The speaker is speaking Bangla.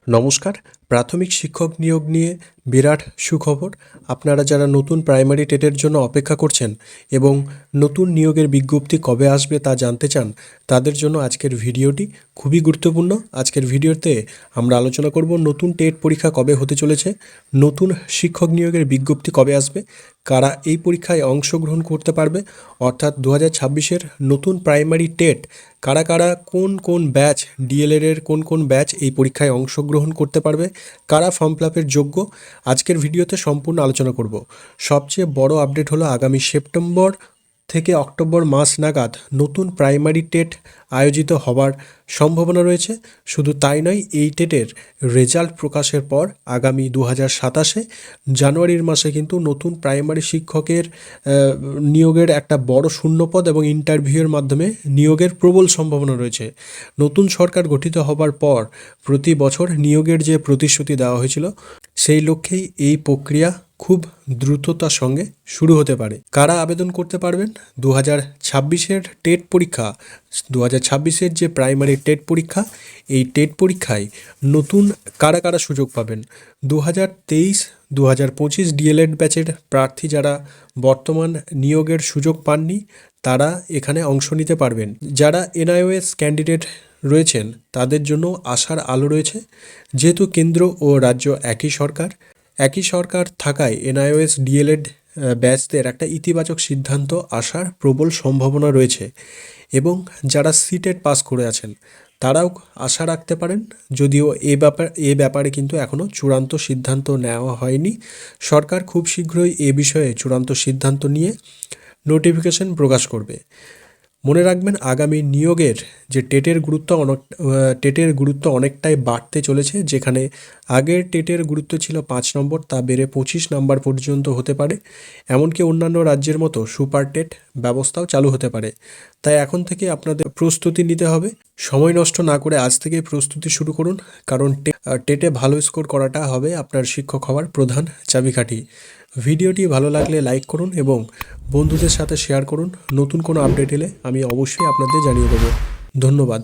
নমস্কার। প্রাথমিক শিক্ষক নিয়োগ নিয়ে বিরাট সুখবর। আপনারা যারা নতুন প্রাইমারি টেটের জন্য অপেক্ষা করছেন এবং নতুন নিয়োগের বিজ্ঞপ্তি কবে আসবে তা জানতে চান, তাদের জন্য আজকের ভিডিওটি খুবই গুরুত্বপূর্ণ। আজকের ভিডিওতে আমরা আলোচনা করব নতুন টেট পরীক্ষা কবে হতে চলেছে, নতুন শিক্ষক নিয়োগের বিজ্ঞপ্তি কবে আসবে, কারা এই পরীক্ষায় অংশগ্রহণ করতে পারবে, অর্থাৎ 2026-এর নতুন প্রাইমারি টেট কারা কারা কোন কোন ব্যাচ, ডিএলএড কোন কোন ব্যাচ এই পরীক্ষায় অংশগ্রহণ করতে পারবে, কারা ফর্ম ফিল আপের যোগ্য, আজকের ভিডিওতে সম্পূর্ণ আলোচনা করব। সবচেয়ে বড় আপডেট হলো আগামী সেপ্টেম্বর থেকে অক্টোবর মাস নাগাদ নতুন প্রাইমারি টেট আয়োজিত হবার সম্ভাবনা রয়েছে। শুধু তাই নয়, এই টেটের রেজাল্ট প্রকাশের পর আগামী 2027-এ জানুয়ারির মাসে কিন্তু নতুন প্রাইমারি শিক্ষকের নিয়োগের একটা বড় শূন্যপদ এবং ইন্টারভিউয়ের মাধ্যমে নিয়োগের প্রবল সম্ভাবনা রয়েছে। নতুন সরকার গঠিত হবার পর প্রতি বছর নিয়োগের যে প্রতিশ্রুতি দেওয়া হয়েছিল, সেই লক্ষ্যেই এই প্রক্রিয়া খুব দ্রুততার সঙ্গে শুরু হতে পারে। কারা আবেদন করতে পারবেন? 2026-এর টেট পরীক্ষা, 2026-এর যে প্রাইমারি টেট পরীক্ষা, এই টেট পরীক্ষায় নতুন কারা কারা সুযোগ পাবেন? 2023-2025 ডিএলএড ব্যাচের প্রার্থী যারা বর্তমান নিয়োগের সুযোগ পাননি, তারা এখানে অংশ নিতে পারবেন। যারা এনআইওএস ক্যান্ডিডেট রয়েছেন তাদের জন্য আশার আলো রয়েছে। যেহেতু কেন্দ্র ও রাজ্য একই সরকার থাকায় এনআইওএস ডিএলএড ব্যাচদের একটা ইতিবাচক সিদ্ধান্ত আসার প্রবল সম্ভাবনা রয়েছে। এবং যারা সিটেট পাস করে আছেন তারাও আশা রাখতে পারেন, যদিও এ ব্যাপারে কিন্তু এখনও চূড়ান্ত সিদ্ধান্ত নেওয়া হয়নি। সরকার খুব শীঘ্রই এ বিষয়ে চূড়ান্ত সিদ্ধান্ত নিয়ে নোটিফিকেশন প্রকাশ করবে। মনে রাখবেন, আগামী নিয়োগের যে টেটের গুরুত্ব অনেকটাই বাড়তে চলেছে। যেখানে আগের টেটের গুরুত্ব ছিল 5 নম্বর, তা বেড়ে 25 নম্বর পর্যন্ত হতে পারে। এমনকি অন্যান্য রাজ্যের মতো সুপার টেট ব্যবস্থাও চালু হতে পারে। তাই এখন থেকে আপনাদের প্রস্তুতি নিতে হবে। সময় নষ্ট না করে আজ থেকেই প্রস্তুতি শুরু করুন, কারণ টেটে ভালো স্কোর করাটা হবে আপনার শিক্ষক হওয়ার প্রধান চাবিকাঠি। ভিডিওটি ভালো লাগলে লাইক করুন এবং বন্ধুদের সাথে শেয়ার করুন। নতুন কোনো আপডেট এলে আমি অবশ্যই আপনাদের জানিয়ে দেবো। ধন্যবাদ।